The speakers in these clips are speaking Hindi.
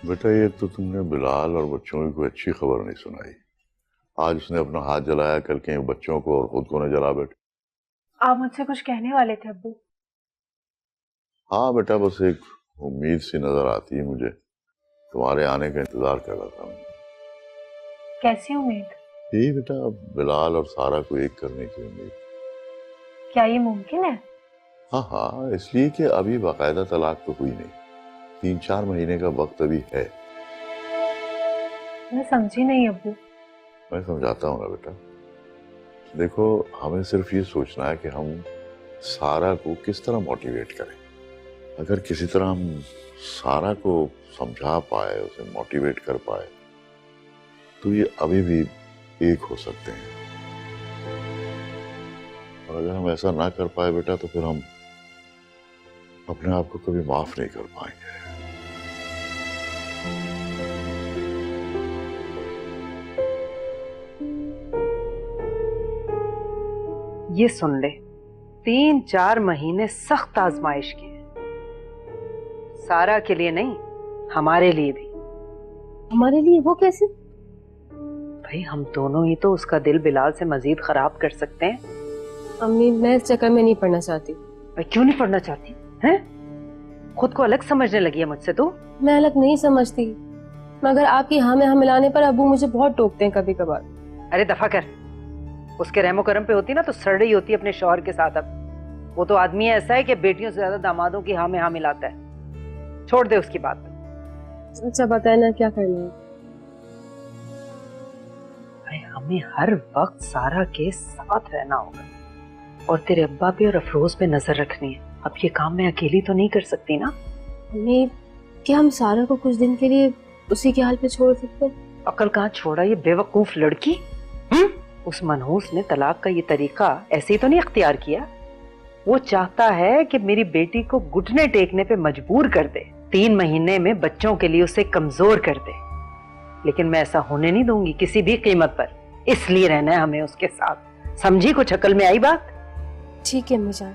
बेटा, ये तो तुमने बिलाल और बच्चों की कोई अच्छी खबर नहीं सुनाई। आज उसने अपना हाथ जलाया, कल कहीं बच्चों को और खुद को न जला बैठे। आप मुझसे कुछ कहने वाले थे अब्बू। हाँ बेटा, बस एक उम्मीद सी नजर आती है मुझे। तुम्हारे आने का इंतजार कर रहा था मैं। कैसी उम्मीद? यही बेटा, बिलाल और सारा को एक करने की उम्मीद। क्या ये मुमकिन है? हाँ हाँ, इसलिए कि अभी बाकायदा तलाक तो हुई नहीं। 3-4 महीने का वक्त अभी है। मैं समझी नहीं अब्बू। मैं समझाता हूँ ना बेटा। देखो, हमें सिर्फ ये सोचना है कि हम सारा को किस तरह मोटिवेट करें। अगर किसी तरह हम सारा को समझा पाए, उसे मोटिवेट कर पाए, तो ये अभी भी एक हो सकते हैं। और अगर हम ऐसा ना कर पाए बेटा, तो फिर हम अपने आप को कभी माफ नहीं कर पाएंगे। ये सुन ले, 3-4 महीने सख्त आजमाइश की है। सारा के लिए नहीं, हमारे लिए भी। हमारे लिए? वो कैसे? भाई, हम दोनों ही तो उसका दिल बिलाल से मजीद खराब कर सकते हैं। अम्मी, मैं इस चक्कर में नहीं पड़ना चाहती। भाई, क्यों नहीं पढ़ना चाहती हैं? खुद को अलग समझने लगी है मुझसे तू। मैं अलग नहीं समझती, मगर आपकी हाँ में हाँ मिलाने पर अबू मुझे बहुत टोकते हैं कभी कभार। अरे दफा कर। उसके रहमो करम पे होती ना तो सड़ रही होती अपने शौहर के साथ। अब वो तो आदमी ऐसा है कि बेटियों से ज्यादा दामादों की हाँ में हाँ मिलाता है। छोड़ दे उसकी बात। अच्छा बताए ना, क्या करना है? भाई, हमें हर वक्त सारा के साथ रहना होगा और तेरे अब्बा पे और अफरोज पे नजर रखनी है। अब ये काम मैं अकेली तो नहीं कर सकती ना। अम्मी, क्या हम सारा को कुछ दिन के लिए उसी के हाल पे छोड़ सकते हैं? अकल कहाँ छोड़ा ये बेवकूफ लड़की। उस मनहूस ने तलाक का ये तरीका ऐसे ही तो नहीं अख्तियार किया। वो चाहता है कि मेरी बेटी को घुटने टेकने पे मजबूर कर दे, 3 महीने में बच्चों के लिए उसे कमजोर कर दे। लेकिन मैं ऐसा होने नहीं दूंगी किसी भी कीमत पर। इसलिए रहना है हमें उसके साथ। समझी? कुछ अकल में आई बात? ठीक है अम्मी जान।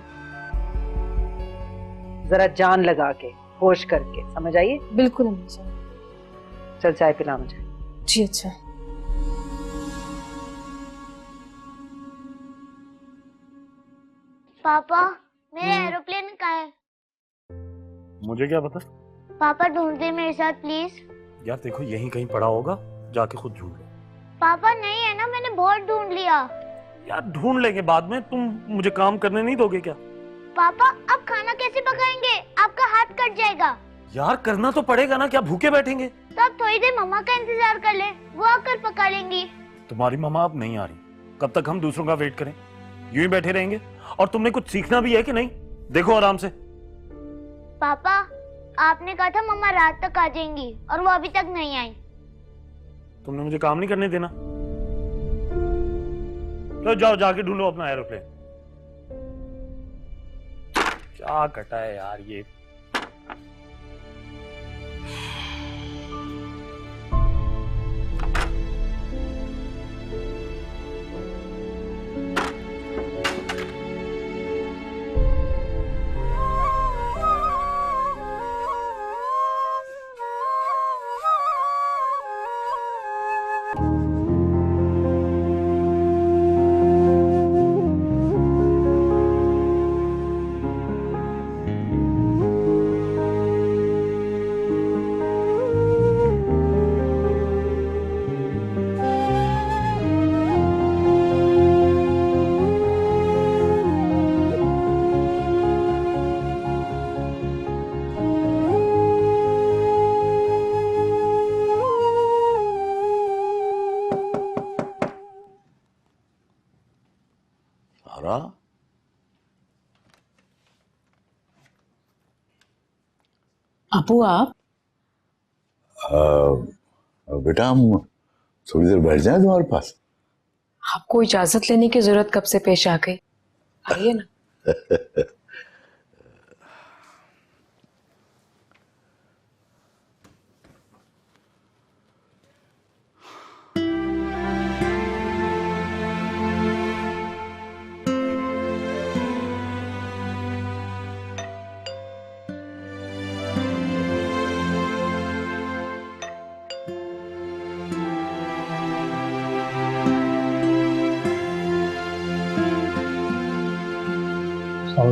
जरा जान लगा के, होश करके, समझ आइए? बिल्कुल अम्मी जान। चल चाय पिला मुझे। जी अच्छा। पापा, मेरा एरोप्लेन कहाँ है? मुझे क्या पता। पापा ढूंढ दे मेरे साथ प्लीज। यार देखो, यहीं कहीं पड़ा होगा, जाके खुद ढूंढ लो। पापा नहीं है ना, मैंने बहुत ढूंढ लिया। यार ढूंढ लेंगे बाद में, तुम मुझे काम करने नहीं दोगे क्या? पापा अब खाना कैसे पकाएंगे? आपका हाथ कट जाएगा। यार करना तो पड़ेगा ना, क्या भूखे बैठेंगे? तो आप थोड़ी देर मम्मा का इंतजार कर ले, वो आकर पका लेंगी। तुम्हारी मम्मा अब नहीं आ रही, कब तक हम दूसरों का वेट करें? यूं ही बैठे रहेंगे? और तुमने कुछ सीखना भी है कि नहीं? देखो आराम से। पापा, आपने कहा था मम्मा रात तक आ जाएंगी और वो अभी तक नहीं आई। तुमने मुझे काम नहीं करने देना। तो जाओ जाके ढूंढो अपना एरोप्लेन। क्या कटा है यार ये। सारा, अपू आप? बेटा हम थोड़ी देर बैठ जाएं तुम्हारे पास। आपको इजाजत लेने की जरूरत कब से पेश आ गई? आइए ना।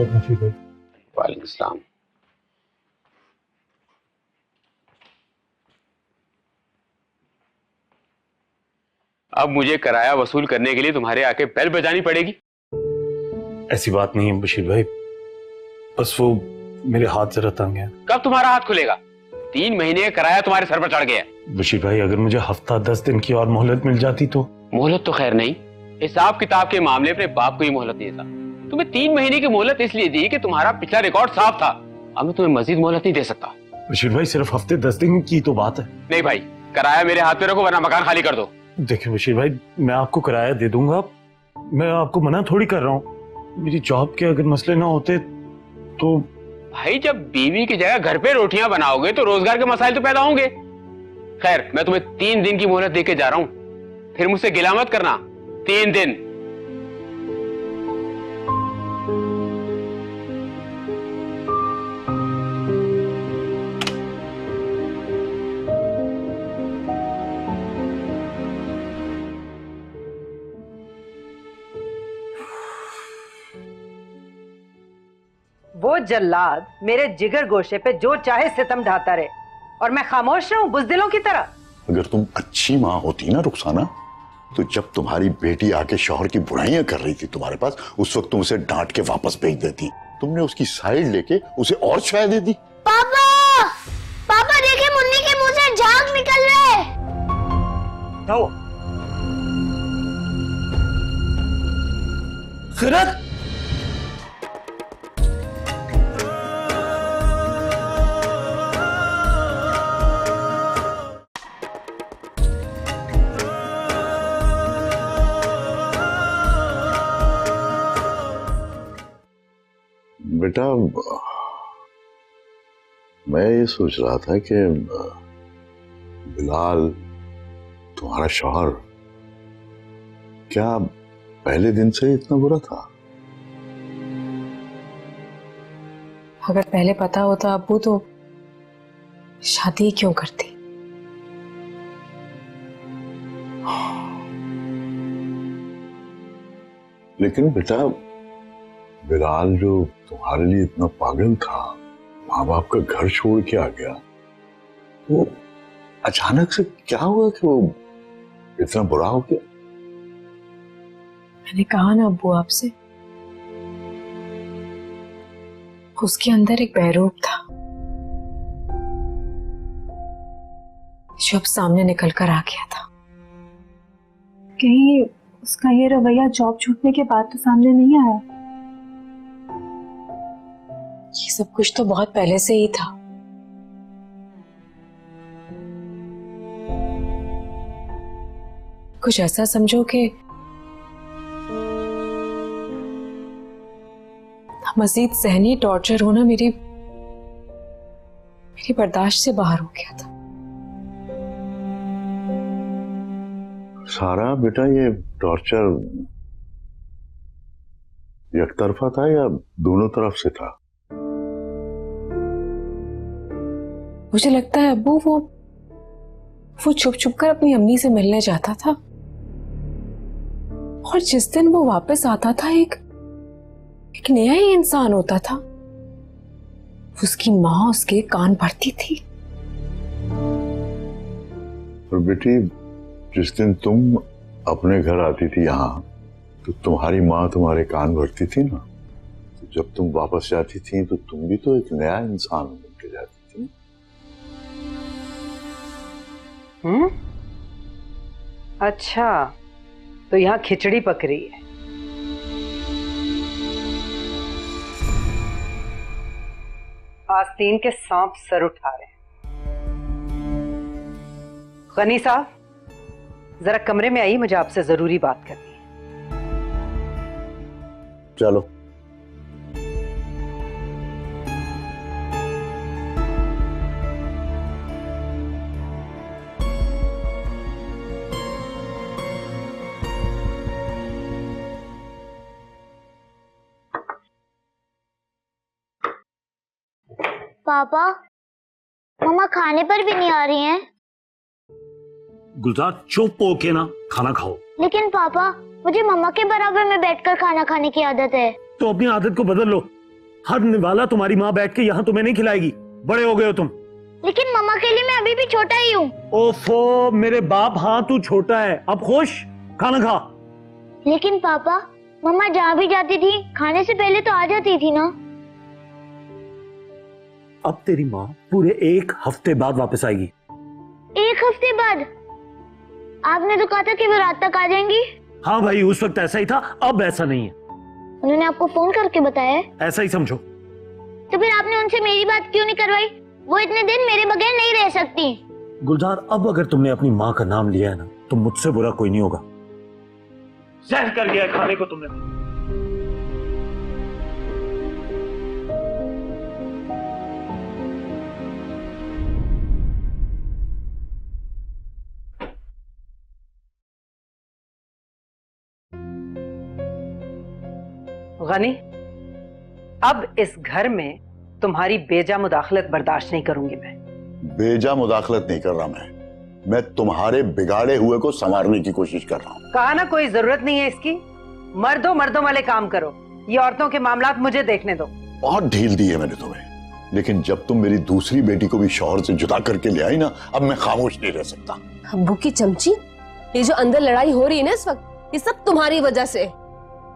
मुफीद भाई। वालेकुम सलाम। अब मुझे किराया वसूल करने के लिए तुम्हारे आके बेल बजानी पड़ेगी? ऐसी बात नहीं है बशीर भाई, बस वो मेरे हाथ जरा तंग है। कब तुम्हारा हाथ खुलेगा? 3 महीने का किराया तुम्हारे सर पर चढ़ गया। बशीर भाई, अगर मुझे हफ्ता 10 दिन की और मोहलत मिल जाती तो। मोहलत तो खैर नहीं, हिसाब किताब के मामले अपने बाप को ही मोहलत देता। तुम्हें 3 महीने की मोहलत इसलिए दी कि तुम्हारा पिछला रिकॉर्ड साफ था। अब मैं तुम्हें मजीद मोहलत नहीं दे सकता। बशीर भाई, सिर्फ हफ्ते 10 दिन की तो बात है। नहीं भाई, किराया मेरे हाथ पे रखो वरना मकान खाली कर दो। देखिए बशीर भाई, मैं आपको किराया दे दूंगा, मैं आपको मना थोड़ी कर रहा हूँ। मेरी जॉब के अगर मसले ना होते तो। भाई, जब बीवी की जगह घर पे रोटियां बनाओगे तो रोजगार के मसाइल तो पैदा होंगे। खैर, मैं तुम्हें 3 दिन की मोहलत देके जा रहा हूं, फिर मुझसे गिला मत करना। 3 दिन। वो जल्लाद मेरे जिगर गोशे पे जो चाहे सितम ढाता रहे और मैं खामोश रहूं बुज़दिलों की तरह। अगर तुम अच्छी माँ होती ना रुखसाना, तो जब तुम्हारी बेटी आके शौहर की बुराइयां कर रही थी तुम्हारे पास, उस वक्त तुम उसे डांट के वापस भेज देती। तुमने उसकी साइड लेके उसे और छाया दे दी। पापा, पापा देखिए मुन्नी के मुंह से झाग निकल रहे हैं। खैरत, बेटा, मैं ये सोच रहा था कि बिलाल तुम्हारा शौहर क्या पहले दिन से इतना बुरा था? अगर पहले पता होता अब्बू तो शादी क्यों करती। लेकिन बेटा, बिलाल जो तुम्हारे लिए इतना पागल था, माँ बाप का घर छोड़ के आ गया, तो अचानक से क्या हुआ कि वो इतना बुरा हो गया? मैंने कहा ना अब्बू आपसे, उसके अंदर एक बहरूप था जो अब सामने निकल कर आ गया था। कहीं उसका ये रवैया जॉब छूटने के बाद तो सामने नहीं आया? ये सब कुछ तो बहुत पहले से ही था। कुछ ऐसा समझो कि मजीद सहनी टॉर्चर होना मेरी बर्दाश्त से बाहर हो गया था। सारा बेटा, ये टॉर्चर एक तरफा था या दोनों तरफ से था? मुझे लगता है अब्बू वो छुप छुप कर अपनी अम्मी से मिलने जाता था, और जिस दिन वो वापस आता था एक नया ही इंसान होता था। उसकी माँ उसके कान भरती थी। और बेटी, जिस दिन तुम अपने घर आती थी यहाँ, तो तुम्हारी माँ तुम्हारे कान भरती थी ना। तो जब तुम वापस जाती थी तो तुम भी तो एक नया इंसान बन के जाती थी। अच्छा, तो यहाँ खिचड़ी पक रही है। आस्तीन के सांप सर उठा रहे हैं। गनी साहब, जरा कमरे में आइए, मुझे आपसे जरूरी बात करनी है। चलो। पापा, मम्मा खाने पर भी नहीं आ रही हैं। गुलजार, चुप होके ना खाना खाओ। लेकिन पापा, मुझे मम्मा के बराबर में बैठकर खाना खाने की आदत है। तो अपनी आदत को बदल लो। हर निवाला तुम्हारी माँ बैठ के यहाँ तुम्हें नहीं खिलाएगी, बड़े हो गए हो तुम। लेकिन मम्मा के लिए मैं अभी भी छोटा ही हूँ। ओफो मेरे बाप, हाँ तू छोटा है, अब खुश, खाना खा। लेकिन पापा, मम्मा जहाँ भी जाती थी खाने से पहले तो आ जाती थी ना। अब तेरी माँ पूरे 1 हफ्ते बाद वापस आएगी। 1 हफ्ते बाद? आपने तो कहा था कि वो रात तक आ जाएंगी। हाँ भाई, उस वक्त ऐसा ही था, अब ऐसा नहीं है। उन्होंने आपको फोन करके बताया है? ऐसा ही समझो। तो फिर आपने उनसे मेरी बात क्यों नहीं करवाई? वो इतने दिन मेरे बगैर नहीं रह सकती। गुलजार, अब अगर तुमने अपनी माँ का नाम लिया है ना, तो मुझसे बुरा कोई नहीं होगा। जहर कर दिया है खाने को तुमने। गनी, अब इस घर में तुम्हारी बेजा मुदाखलत बर्दाश्त नहीं करूंगी मैं। बेजा मुदाखलत नहीं कर रहा मैं तुम्हारे बिगाड़े हुए को संवारने की कोशिश कर रहा हूँ। कहा ना कोई जरूरत नहीं है इसकी। मर्दों वाले काम करो, ये औरतों के मामलात मुझे देखने दो। बहुत ढील दी है मैंने तुम्हें, लेकिन जब तुम मेरी दूसरी बेटी को भी शौहर से जुदा करके ले आई ना, अब मैं खामोश नहीं रह सकता। अब्बू की चमची, ये जो अंदर लड़ाई हो रही है ना इस वक्त, ये सब तुम्हारी वजह से।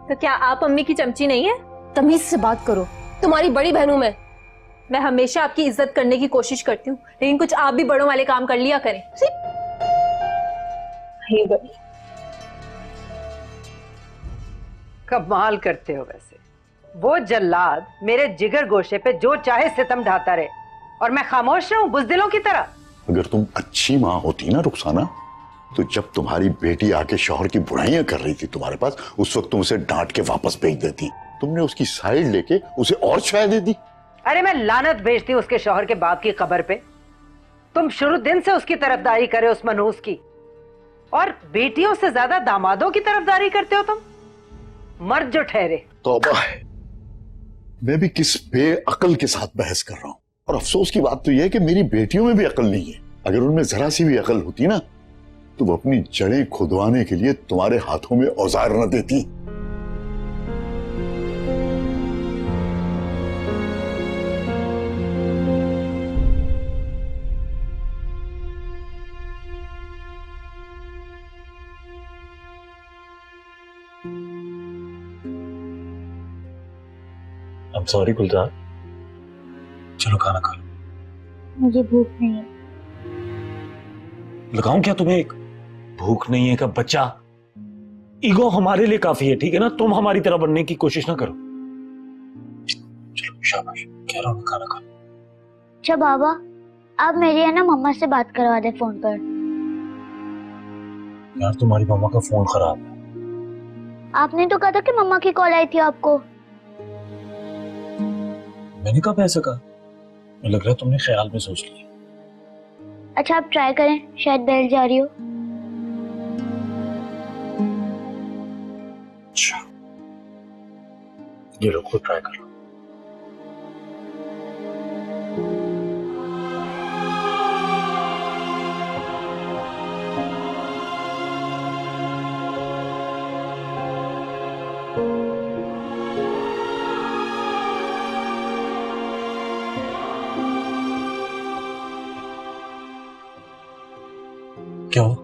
तो क्या आप अम्मी की चमची नहीं है? तमीज से बात करो, तुम्हारी बड़ी बहन हूं मैं हमेशा आपकी इज्जत करने की कोशिश करती हूँ, लेकिन कुछ आप भी बड़ों वाले काम कर लिया करें। हे बड़ी। कमाल करते हो वैसे। वो जल्लाद मेरे जिगर गोशे पे जो चाहे सितम ढाता रहे और मैं खामोश रहूं बुज़दिलों की तरह। अगर तुम अच्छी माँ होती ना रुखसाना, तो जब तुम्हारी बेटी आके शौहर की बुराइयां कर रही थी तुम्हारे पास, उस वक्त तुम उसे डांट के वापस भेज देती। तुमने उसकी साइड लेके उसे और छाया दे दी। अरे मैं लानत भेजती उसके शौहर के बाप की कब्र पे। तुम शुरू दिन से उसकी तरफदारी करे उस मनहूस की, और बेटियों से ज्यादा दामादों की तरफदारी करते हो तुम। मर्द जो ठहरे। तौबा है, मैं भी किस बेअक्ल के साथ बहस कर रहा हूं। और अफसोस की बात तो यह है कि मेरी बेटियों में भी अकल नहीं है। अगर उनमें जरा सी भी अकल होती ना, तो वो अपनी जड़ें खुदवाने के लिए तुम्हारे हाथों में औजार न देती। I'm sorry गुलजार, चलो खाना खा लो। मुझे भूख नहीं है। लगाऊं क्या तुम्हें एक भूख नहीं है का बच्चा? ईगो हमारे लिए काफी है, ठीक है ना? तुम हमारी तरह बनने की कोशिश ना करो। चलो शाबाश, कह रहा हूं खाना खा लो। अच्छा बाबा, आप मेरी है ना मम्मा से बात करवा दे फोन पर। यार तुम्हारी मम्मा का फोन खराब है। आपने तो कहा था कि मम्मा की कॉल आई थी आपको। मैंने कब ऐसा कहा? मुझे लग रहा है तुमने ख्याल में सोच लिया। अच्छा आप ट्राई करें, शायद बेल जा रही हो। अच्छा, ये लो, खुद ट्राई कर लो। क्या हुआ?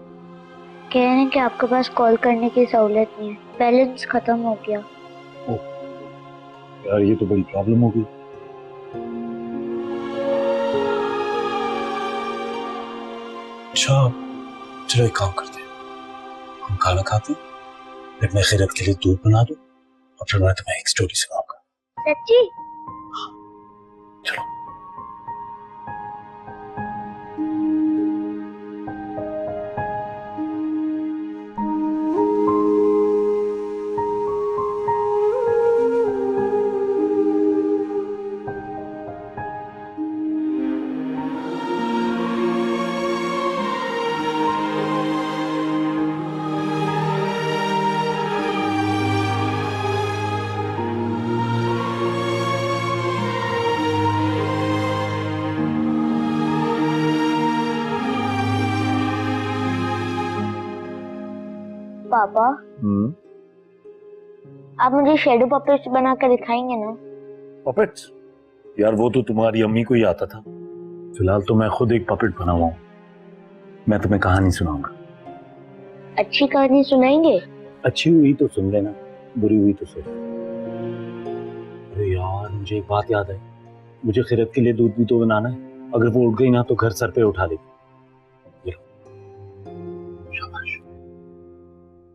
कह रहे हैं कि आपके पास कॉल करने की सहूलियत नहीं है, बैलेंस खत्म हो गया। यार ये तो बड़ी प्रॉब्लम हो गई। अच्छा चलो एक काम करते हैं, हम खाना खाते हैं, फिर मैं खैरत के लिए दूध बना दूं और फिर मैं तुम्हें एक स्टोरी सुनाऊंगा। सच्ची? चलो। पापा, आप मुझे शेडो पपेट्स बना कर दिखाएंगे ना? पपेट्स? यार वो तो तुम्हारी अम्मी को ही आता था। फिलहाल तो मैं खुद एक पपेट बना हुआ हूँ। मैं तुम्हें कहानी सुनाऊंगा। अच्छी कहानी सुनाएंगे? अच्छी हुई तो सुन लेना, बुरी हुई तो सुन। अरे यार मुझे एक बात याद है, मुझे खिरत के लिए दूध भी तो बनाना है। अगर वो उठ गई ना तो घर सर पे उठा लेगी। ये लो। शाबाश।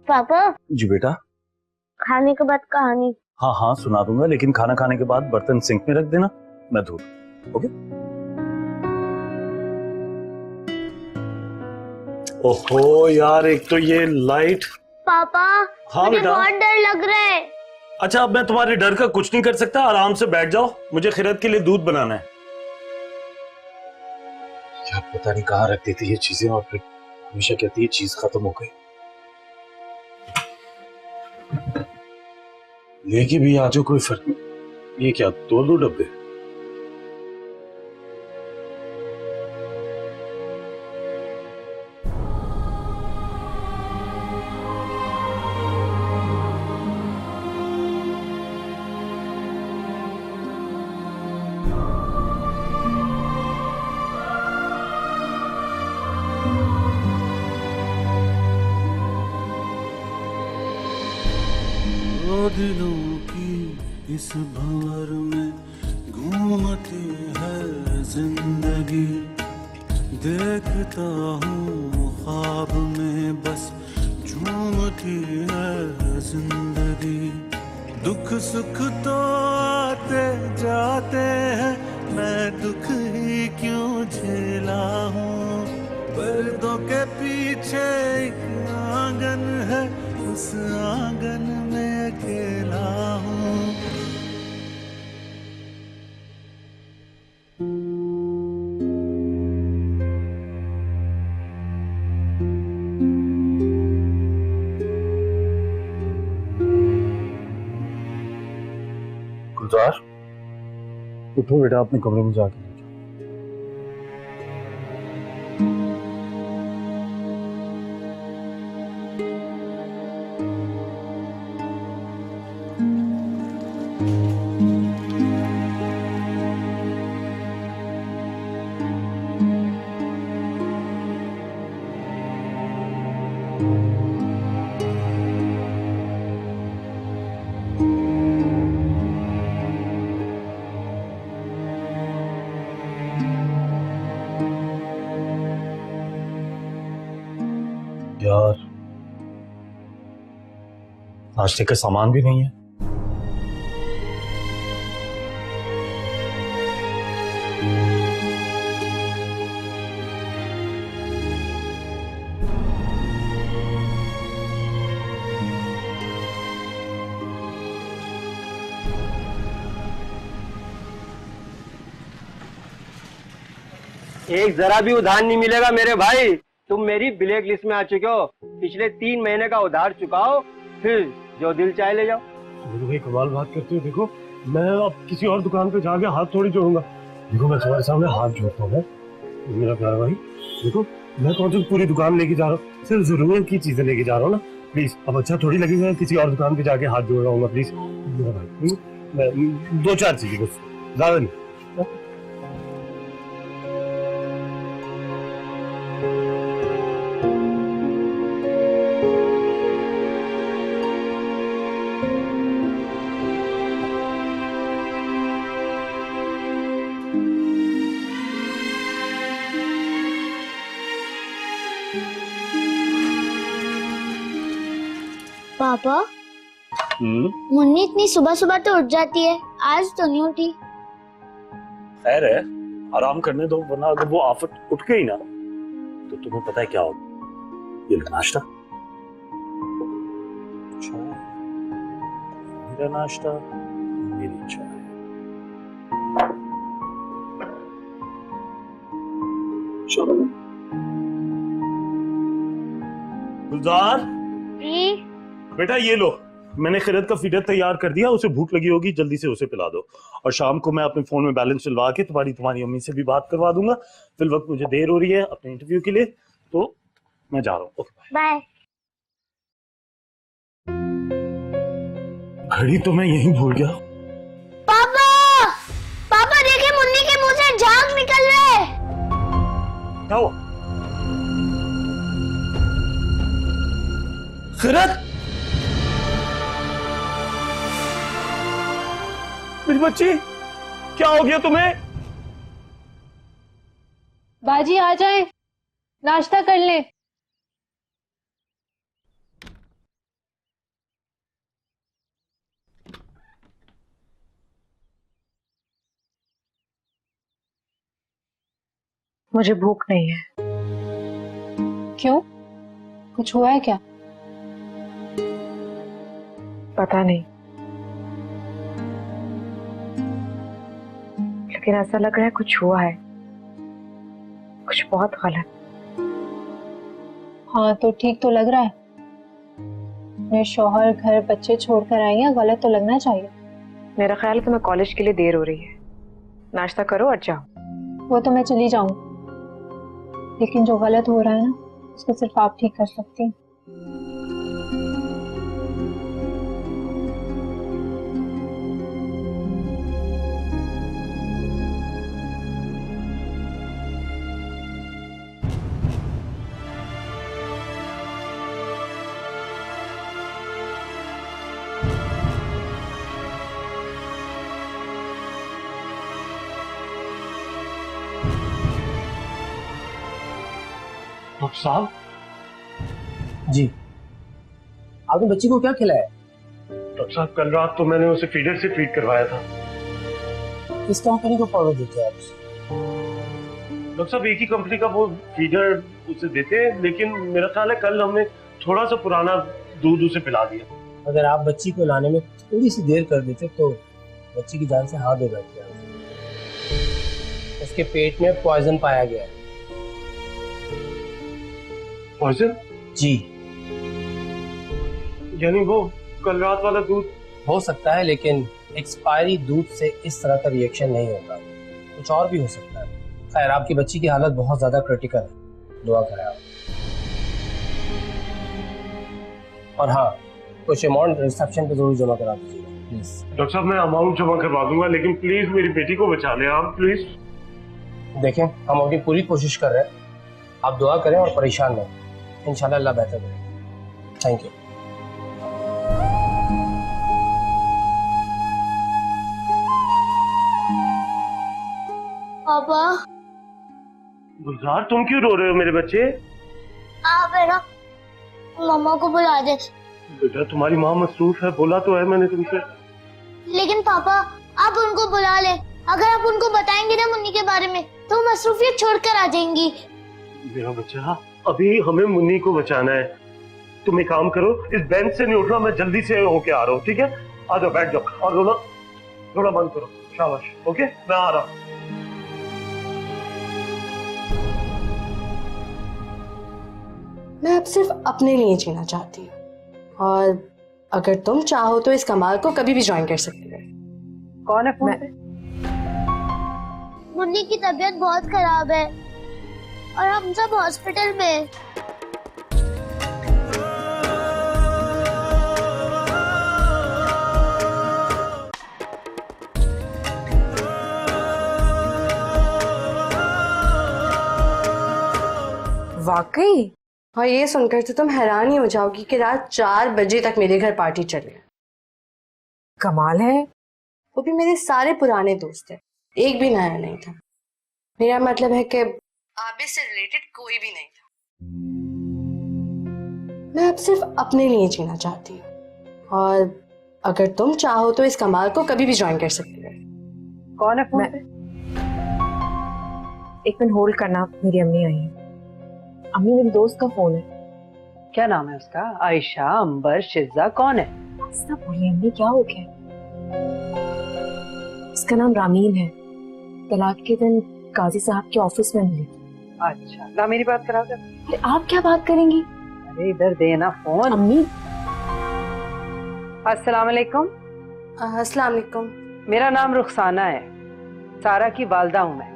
पापा जी बेटा। खाने के बाद कहानी। हाँ हाँ सुना दूंगा, लेकिन खाना खाने के बाद बर्तन सिंक में रख देना, मैं धो दूँ। ओके? ओहो यार, एक तो ये लाइट। पापा हाँ मुझे बेटा। बहुत डर लग रहा है। अच्छा अब मैं तुम्हारे डर का कुछ नहीं कर सकता, आराम से बैठ जाओ, मुझे खिरत के लिए दूध बनाना है। यार पता नहीं कहाँ रख देती ये चीजें और फिर हमेशा कहती है चीज खत्म हो गई। लेके भी आ जाओ, कोई फर्क नहीं। ये क्या, दो डब्बे? दिलों की इस भंवर में घूमती है जिंदगी, देखता हूँ ख्वाब में बस झूमती है जिंदगी। दुख सुख तो आते जाते हैं, मैं दुख ही क्यों झेला हूँ। पर्दों के पीछे एक आंगन है, उस आंगन में अकेला हूँ। गुलजार, उठो बेटा, अपने कमरे में जाके। यार नाश्ते का सामान भी नहीं है। एक जरा भी उधार नहीं मिलेगा मेरे भाई। तुम मेरी ब्लैक लिस्ट में आ चुके हो। पिछले 3 महीने का उधार चुकाओ, फिर जो दिल चाहे ले जाओ। भाई कमाल बात करते हो। देखो मैं अब किसी और दुकान पे जाके हाथ थोड़ी जोड़ूंगा। देखो मैं तुम्हारे सामने हाथ जोड़ता हूँ मेरा प्यारा भाई। देखो मैं कौन सी पूरी दुकान लेके जा रहा हूँ, सिर्फ जरूरत की चीजें लेके जा रहा हूँ ना। प्लीज अब अच्छा थोड़ी लगेगा किसी और दुकान पे जाके हाथ जोड़ रहा हूँ। प्लीज मेरा भाई, मैं 2-4 चीजें बस, ज्यादा नहीं। पापा मुन्नी इतनी सुबह सुबह तो उठ जाती है, आज तो नहीं उठी। खैर है, आराम करने दो, वरना अगर वो आफत उठ गई ना तो तुम्हें पता है क्या होगा। ये लो नाश्ता, चाय, मेरा नाश्ता, मेरी चाय। चलो गुलजार बेटा, ये लो, मैंने खिरत का फीडर तैयार कर दिया, उसे भूख लगी होगी, जल्दी से उसे पिला दो। और शाम को मैं अपने फोन में बैलेंस चलवा के तुम्हारी अम्मी से भी बात करवा दूंगा। फिर वक्त मुझे देर हो रही है अपने इंटरव्यू के लिए, तो मैं जा रहा हूँ। Okay bye. घड़ी तो मैं यहीं भूल गया। पापा क्या हुआ? खैरत, मेरी बच्ची, क्या हो गया तुम्हें? बाजी आ जाए, नाश्ता कर ले। मुझे भूख नहीं है। क्यों, कुछ हुआ है क्या? पता नहीं, लेकिन ऐसा लग रहा है कुछ हुआ है, कुछ बहुत गलत। हाँ तो ठीक तो लग रहा है। मेरे शौहर घर बच्चे छोड़कर आई हैं, गलत तो लगना चाहिए। मेरा ख्याल है तुम्हें कॉलेज के लिए देर हो रही है, नाश्ता करो और जाओ। वो तो मैं चली जाऊं, लेकिन जो गलत हो रहा है ना, उसको सिर्फ आप ठीक कर सकती हैं। डॉक्टर साहब जी, आपने बच्ची को क्या खिलाया? डॉक्टर साहब, कल रात तो मैंने उसे फीडर से ट्रीट करवाया था। किस कंपनी को पाउडर देते हैं आप? डॉक्टर साहब, एक ही कंपनी का वो फीडर उसे देते हैं, लेकिन मेरा ख्याल है कल हमने थोड़ा सा पुराना दूध उसे पिला दिया। अगर आप बच्ची को लाने में थोड़ी सी देर कर देते तो बच्ची की जान से हाथ धो बैठते। उसके पेट में पॉइजन पाया गया है। पॉइजन? जी, यानी वो कल रात वाला दूध? हो सकता है, लेकिन एक्सपायरी दूध से इस तरह का रिएक्शन नहीं होता, कुछ और भी हो सकता है। खैर, आपकी बच्ची की हालत बहुत ज्यादा क्रिटिकल है, दुआ करें आप। और हाँ, कुछ अमाउंट रिसेप्शन पे जरूर जमा करा दीजिएगा प्लीज। डॉक्टर साहब, मैं अमाउंट जमा करवा दूंगा, लेकिन प्लीज मेरी बेटी को बचा लें आप, प्लीज। देखें, हम अपनी पूरी कोशिश कर रहे हैं, आप दुआ करें और परेशान नहीं, इंशाल्लाह अल्लाह बेहतर करेगा। Thank you. पापा, गुलजार, तुम क्यों रो रहे हो मेरे बच्चे? आप है ना, मम्मा को बुला दे। बेटा, तुम्हारी माँ मसरूफ है, बोला तो है मैंने तुमसे। लेकिन पापा, आप उनको बुला ले। अगर आप उनको बताएंगे ना मुन्नी के बारे में, तो मसरूफियत छोड़कर आ जाएंगी। मेरा बच्चा, अभी हमें मुन्नी को बचाना है। तुम एक काम करो, इस बेंच से नहीं उठ रहा, मैं जल्दी से होके आ रहा हूँ, ठीक है? आ जाओ, बैठ जाओ और रोना थोड़ा बंद करो। शाबाश, ओके, मैं आ रहा हूँ। मैं अब सिर्फ अपने लिए जीना चाहती हूँ, और अगर तुम चाहो तो इस कमाल को कभी भी ज्वाइन कर सकती हो। कौन है फोन पे? मुन्नी की तबीयत बहुत खराब है और हम सब हॉस्पिटल में हैं। वाकई? और ये सुनकर तो तुम हैरान ही हो जाओगी कि रात 4 बजे तक मेरे घर पार्टी चली है। कमाल है। वो भी मेरे सारे पुराने दोस्त हैं, एक भी नया नहीं था। मेरा मतलब है कि आबिद से रिलेटेड कोई भी नहीं था। मैं अब सिर्फ अपने लिए जीना चाहती हूँ, और अगर तुम चाहो तो इस कमाल को कभी भी ज्वाइन कर सकती हो। कौन है फोन पे? एक मिनट होल्ड करना, मेरी अम्मी आई है। अम्मी, मेरी दोस्त का फोन है। क्या नाम है उसका? आयशा, अंबर, शिजा, कौन है? ऐसा बोलिए अम्मी, क्या हो गया? इसका नाम रामीन है। तलाक के दिन काजी साहब के ऑफिस में मिली। अच्छा, ला मेरी बात करा दे। अरे आप क्या बात करेंगी? अरे इधर देना फोन। अम्मी। अस्सलाम वालेकुम। अस्सलाम वालेकुम। मेरा नाम रुखसाना है, सारा की वालदा हूँ मैं।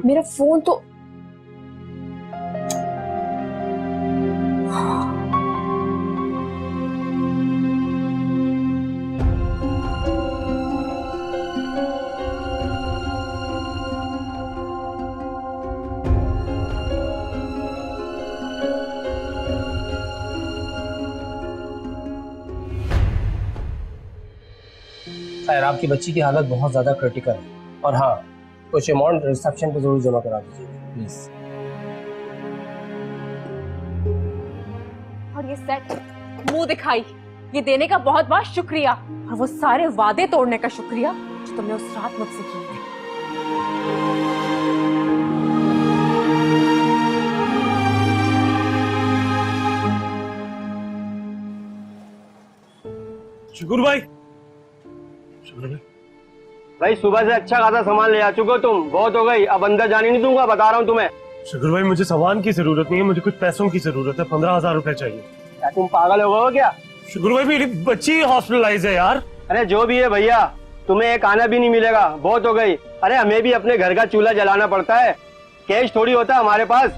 मेरा फोन तो आपकी बच्ची की हालत बहुत ज्यादा क्रिटिकल है। और हाँ, कुछ अमाउंट रिसेप्शन पे जरूर जमा करा दीजिए प्लीज। और ये सेट मुंह दिखाई ये देने का बहुत बहुत शुक्रिया, और वो सारे वादे तोड़ने का शुक्रिया जो तुमने उस रात मुझसे किए थे। शुक्र भाई, शुक्र भाई। भाई सुबह से अच्छा खासा सामान ले आ चुके हो तुम, बहुत हो गई, अब अंदर जाने नहीं दूंगा, बता रहा हूँ तुम्हें। शुक्र भाई, मुझे सामान की जरूरत नहीं है, मुझे कुछ पैसों की जरूरत है। 15,000 रुपए चाहिए। क्या तुम पागल हो गए हो क्या? शुक्र भाई, मेरी बच्ची हॉस्पिटलाइज है यार। अरे जो भी है भैया, तुम्हें एक आना भी नहीं मिलेगा, बहुत हो गई। अरे हमें भी अपने घर का चूल्हा जलाना पड़ता है, कैश थोड़ी होता है हमारे पास।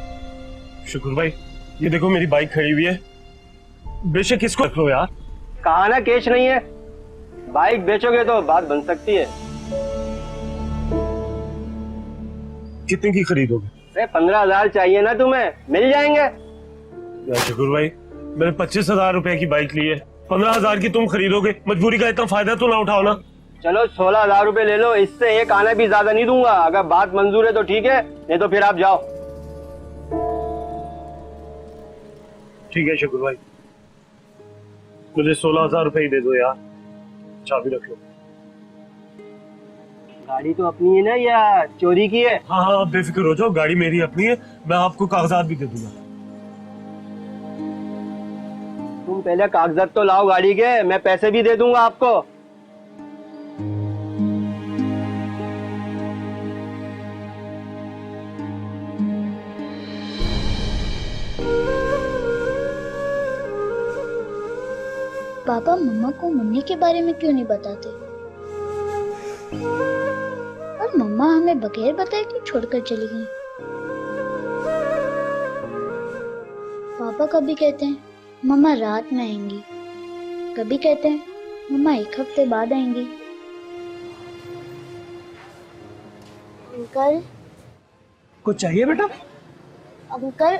शुक्र भाई, ये देखो मेरी बाइक खड़ी हुई है, बेशक इसको रख लो यार। कहा ना कैश नहीं है, बाइक बेचोगे तो बात बन सकती है। कितने की खरीदोगे? अरे 15,000 चाहिए ना तुम्हें, मिल जाएंगे। यार शुक्र भाई, मैंने 25,000 रुपए की बाइक ली है, 15,000 की तुम खरीदोगे? मजबूरी का इतना फायदा तो ना उठाओ ना। चलो 16,000 रुपए ले लो, इससे एक आना भी ज्यादा नहीं दूंगा। अगर बात मंजूर है तो ठीक है, नहीं तो फिर आप जाओ। ठीक है शुक्र भाई, मुझे 16,000 रुपए ही दे दो यार, चाबी रख लो। गाड़ी तो अपनी है ना या चोरी की है? हाँ हाँ, बेफिक्र हो जाओ, गाड़ी मेरी अपनी है, मैं आपको कागजात भी दे दूंगा। तुम पहले कागजात तो लाओ गाड़ी के, मैं पैसे भी दे दूंगा आपको। पापा मम्मा को मुन्नी के बारे में क्यों नहीं बताते? और मम्मा हमें बगैर बताए क्यों छोड़कर चली गई? पापा कभी कहते हैं मम्मा रात में आएंगी, कभी कहते हैं मम्मा एक हफ्ते बाद आएंगी। अंकल, कुछ चाहिए बेटा? अंकल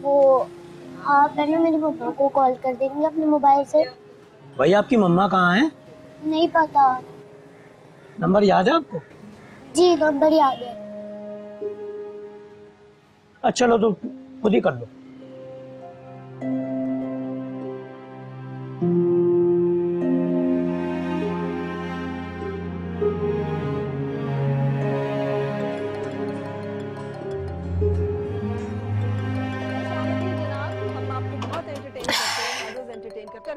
वो आप पहले मेरी मम्मा को कॉल कर देंगे अपने मोबाइल से? भाई आपकी मम्मा कहाँ है? नहीं पता। नंबर याद है आपको? जी नंबर याद है। अच्छा लो तो खुद ही कर लो।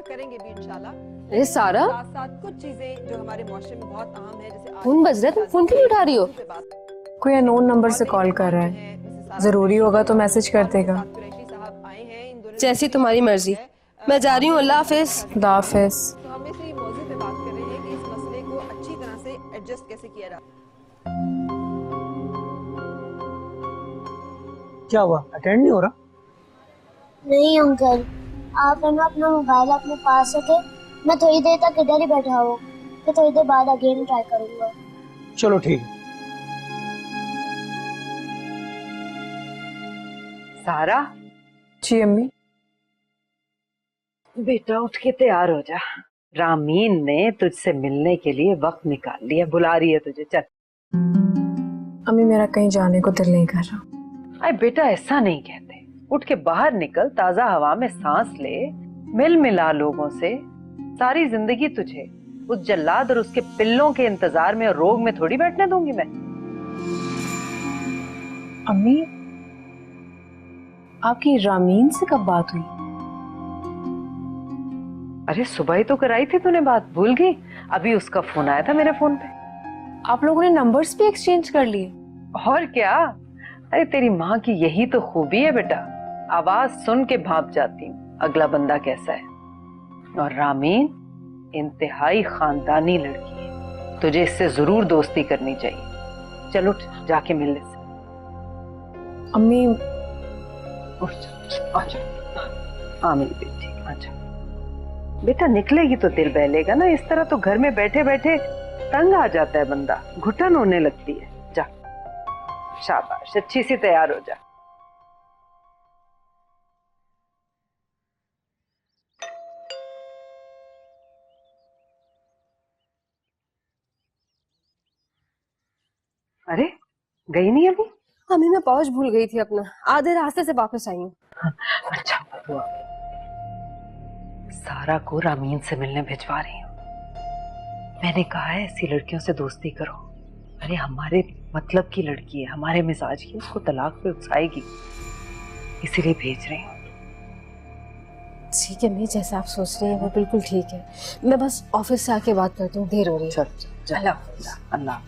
करेंगे भी इंशाल्लाह। अरे सारा, साथ साथ कुछ चीजें जो हमारे मुआशरे में बहुत अहम है, जैसे फोन बज रहा है, तुम फोन क्यों नहीं उठा रही हो? कोई अननोन नंबर से कॉल कर रहा है, जरूरी होगा तो मैसेज कर देगा। जैसी तुम्हारी मर्जी, मैं जा रही हूँ। अल्लाह हाफिज। खुदा हाफिज। तो हम इस मौजू पे बात कर रहे हैं कि इस मसले को अच्छी तरह से एडजस्ट कैसे किया जाए। क्या हुआ, अटेंड नहीं हो रहा? नहीं अंकल, आप है ना अपना मोबाइल अपने पास रखे, मैं थोड़ी देर तक इधर ही बैठा हूँ, फिर थोड़ी देर बाद अगेन ट्राई करूंगा। चलो ठीक है। सारा। जी अम्मी। बेटा उठ के तैयार हो जा, रामीन ने तुझसे मिलने के लिए वक्त निकाल लिया, बुला रही है तुझे, चल। अम्मी मेरा कहीं जाने को दिल नहीं कर रहा। अरे बेटा ऐसा नहीं कहते, उठ के बाहर निकल, ताजा हवा में सांस ले, मिल मिला लोगों से। सारी जिंदगी तुझे उस जल्लाद और उसके पिल्लों के इंतजार में और रोग में थोड़ी बैठने दूंगी मैं। अम्मी आपकी रामीन से कब बात हुई? अरे सुबह ही तो कराई थी तूने बात, भूल गई? अभी उसका फोन आया था मेरे फोन पे। आप लोगों ने नंबर्स भी एक्सचेंज कर लिए? और क्या, अरे तेरी माँ की यही तो खूबी है बेटा, आवाज सुन के भाप जाती हूँ अगला बंदा कैसा है। और रामीन इंतहाई खानदानी लड़की है, तुझे इससे जरूर दोस्ती करनी चाहिए। चल उठ, जाके मिल ले। अम्मी अच्छा, हाँ मेरी बेटी, अच्छा बेटा निकलेगी तो दिल बहलेगा ना, इस तरह तो घर में बैठे बैठे तंग आ जाता है बंदा, घुटन होने लगती है। जा शाबाश, अच्छी सी तैयार हो जा। गई नहीं अभी? अम्मी मैं पाउच भूल गई थी अपना, आधे रास्ते से वापस आई हूँ। अच्छा हुआ। सारा को रामीन से मिलने भिजवा रही हूँ। मैंने कहा है ऐसी लड़कियों से दोस्ती करो, अरे हमारे मतलब की लड़की है, हमारे मिजाज की, उसको तलाक पे उकसाएगी, इसीलिए भेज रही हूँ। ठीक है मैं जैसा आप सोच रही हैं वो बिल्कुल ठीक है। मैं बस ऑफिस से आके बात करती हूँ, देर हो रही है। चल अल्लाह अल्लाह।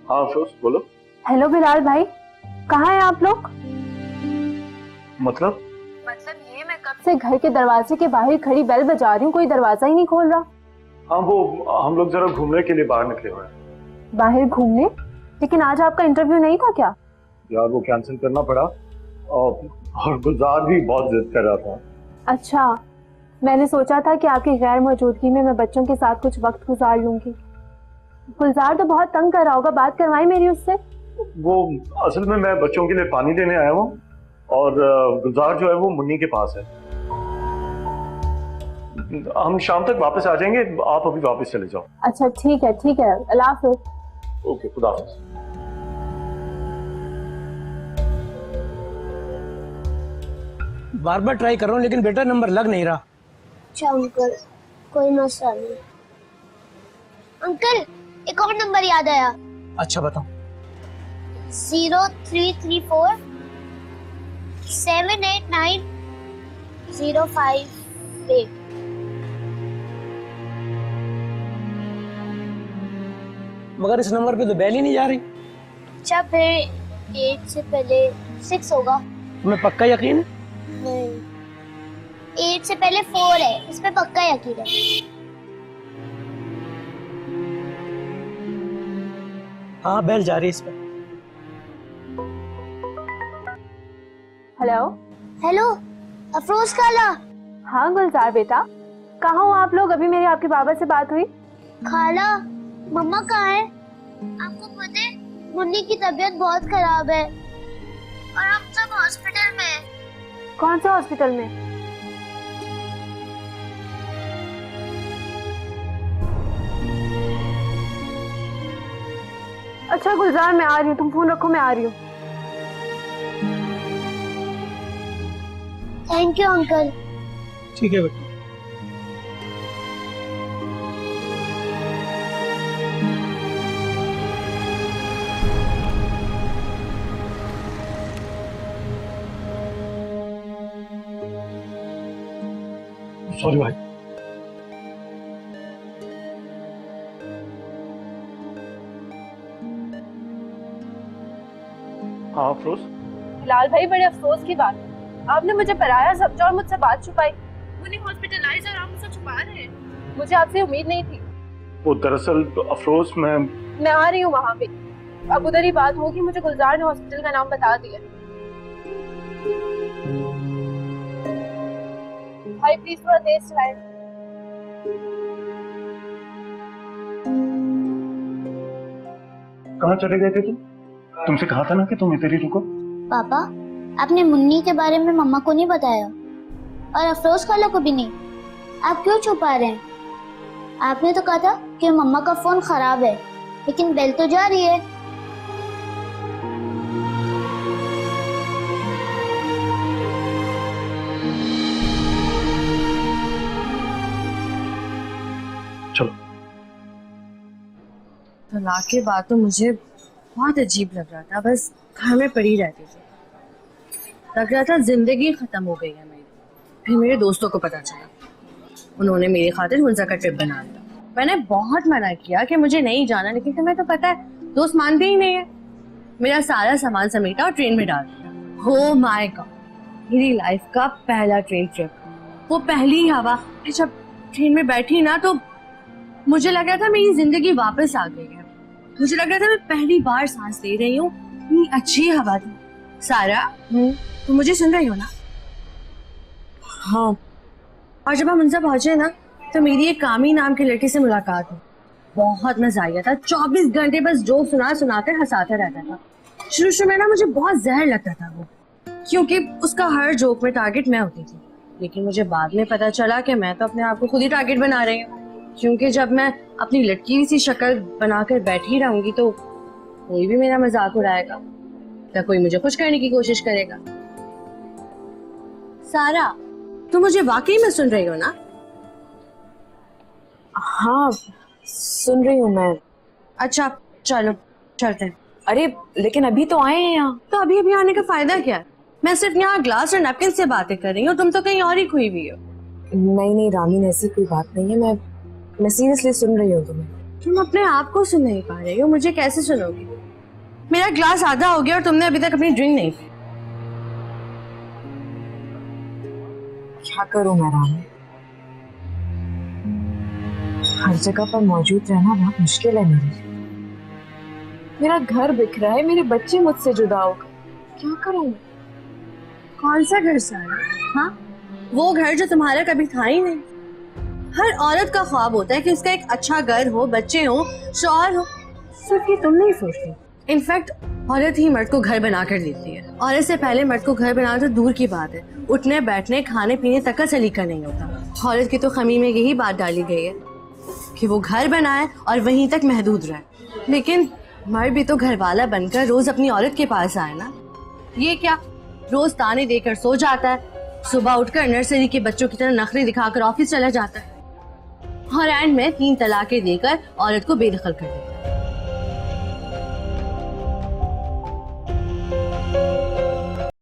हाँ अफरोज बोलो। हेलो बिलाल भाई, कहाँ हैं आप लोग? मतलब ये मैं कब से घर के दरवाजे के बाहर खड़ी बेल बजा रही हूँ, कोई दरवाजा ही नहीं खोल रहा। हाँ वो हम लोग जरा घूमने के लिए बाहर निकले हुए हैं। बाहर घूमने? लेकिन आज आपका इंटरव्यू नहीं था क्या? यार वो कैंसिल करना पड़ा और गुलजार भी बहुत जिद कर रहा था। अच्छा, मैंने सोचा था कि आपकी गैर मौजूदगी में मैं बच्चों के साथ कुछ वक्त गुजार लूंगी। गुलजार तो बहुत तंग कर रहा होगा, बात करवाई मेरी उससे। वो असल में मैं बच्चों के लिए पानी लेने आया हूँ और गुलजार जो है वो मुन्नी के पास है। हम शाम तक वापस आ जाएंगे, आप अभी वापस चले जाओ। अच्छा ठीक है अल्लाह हाफिज। ओके खुदा हाफिज। बार बार ट्राई कर रहा हूँ लेकिन बेटा नंबर लग नहीं रहा। अच्छा अंकल कोई मसला नहीं। अंकल एक और नंबर याद आया। अच्छा बताओ। 0334 789 058। मगर इस नंबर पे तो बैल ही नहीं जा रही। अच्छा फिर 8 से पहले 6 होगा। तुम्हें पक्का यकीन है? नहीं 8 से पहले 4 है, इस पे पक्का यकीन है। हाँ बैल जा रही है इस पे। हेलो अफरोज खाला। हाँ गुलजार बेटा, कहाँ हो आप लोग? अभी मेरी आपके बाबा से बात हुई। खाला मम्मा कहाँ है? आपको पता है मुन्नी की तबीयत बहुत खराब है और हम सब हॉस्पिटल में हैं। कौन सा हॉस्पिटल में? अच्छा गुलजार मैं आ रही हूँ, तुम फोन रखो मैं आ रही हूँ। Thank you uncle. ठीक है बेटा। सॉरी भाई। हाँ अफरोज। बिलाल भाई बड़े अफसोस की बात है, आपने मुझे पराया समझा और मुझसे बात छुपाई। मुन्नी हॉस्पिटलाइज और आप मुझसे छुपा रहे हैं। मुझे आपसे उम्मीद नहीं थी। वो दरअसल अफरोज मैं आ रही हूँ वहाँ पे, अब उधर ही बात होगी। मुझे गुलजार ने हॉस्पिटल का नाम बता दिया। भाई प्लीज थोड़ा तेज चलाएं। कहाँ चले गए थे तुम? तुमसे कहा था ना कि तुम इधर ही रुको। पापा आपने मुन्नी के बारे में मम्मा को नहीं बताया और अफरोज खाला को भी नहीं। आप क्यों छुपा रहे हैं? आपने तो कहा था कि मम्मा का फोन खराब है, लेकिन बेल तो जा रही है। चलो। तलाक के बाद तो मुझे बहुत अजीब लग रहा था, बस घर में पड़ी रहती थी। लग रहा था जिंदगी खत्म हो गई है मेरी। फिर मेरे दोस्तों को पता चला, उन्होंने मेरी खातिर हुंजा का ट्रिप बना लिया। मैंने बहुत मना किया कि मुझे नहीं जाना, लेकिन तुम्हें तो पता है दोस्त मानते ही नहीं है। मेरा सारा सामान समेटा और ट्रेन में डाल दिया। हो माय गॉड, मेरी लाइफ का पहला ट्रेन ट्रिप, वो पहली हवा। जब ट्रेन में बैठी ना तो मुझे लग रहा था मेरी जिंदगी वापस आ गई है। मुझे लग रहा था मैं पहली बार सांस ले रही हूँ। इतनी अच्छी हवा थी, सारा तुम मुझे सुन रही हो ना? हाँ। और जब हम उनसे पहुंचे ना तो मेरी एक कामी नाम की लड़की से मुलाकात हुई। बहुत मजा आया था। 24 घंटे बस जोक सुनाकर हंसाता रहता था। शुरू में ना मुझे बहुत जहर लगता था वो, क्योंकि उसका हर जोक में टारगेट मैं होती थी। लेकिन मुझे बाद में पता चला कि मैं तो अपने आप को खुद ही टारगेट बना रही हूँ, क्योंकि जब मैं अपनी लटकी सी शक्ल बनाकर बैठी रहूंगी तो कोई भी मेरा मजाक उड़ाएगा या कोई मुझे खुश करने की कोशिश करेगा। सारा, तुम मुझे वाकई में सुन रही हो ना? हाँ सुन रही हूँ मैं। अच्छा चलो चलते हैं। अरे लेकिन अभी तो आए हैं यहाँ। तो अभी आने का फायदा क्या है? मैं सिर्फ यहाँ ग्लास और नैपकिन से बातें कर रही हूँ, तुम तो कहीं और ही खोई हुई हो। नहीं रामीन, ऐसी कोई बात नहीं है। मैं सीरियसली सुन रही हूँ तुम्हें। तुम अपने आप को सुन नहीं पा रही हो, मुझे कैसे सुनोगी? मेरा ग्लास आधा हो गया और तुमने अभी तक अपनी ड्रिंक नहीं पी। क्या करूं मैं रामीन, हर जगह पर मौजूद रहना बहुत मुश्किल है मेरे लिए। मेरा घर बिखरा है, मेरे बच्चे मुझसे जुदा हो गए, क्या करूं? कौन सा घर सारा? हाँ, वो घर जो तुम्हारा कभी था ही नहीं। हर औरत का ख्वाब होता है कि उसका एक अच्छा घर हो, बच्चे हो, शौहर हो। सिर्फ ये तुम नहीं सोचती। इनफैक्ट औरत ही मर्द को घर बना कर देती है। औरत से पहले मर्द को घर बनाना तो दूर की बात है, उठने बैठने खाने पीने तक का सलीका नहीं होता। औरत की तो खमी में यही बात डाली गई है कि वो घर बनाए और वहीं तक महदूद रहे। लेकिन मर्द भी तो घर वाला बनकर रोज अपनी औरत के पास आए ना। ये क्या, रोज ताने देकर सो जाता है, सुबह उठकर नर्सरी के बच्चों की तरह नखरे दिखाकर ऑफिस चला जाता है और एंड में 3 तलाकें देकर औरत को बेदखल कर देता है।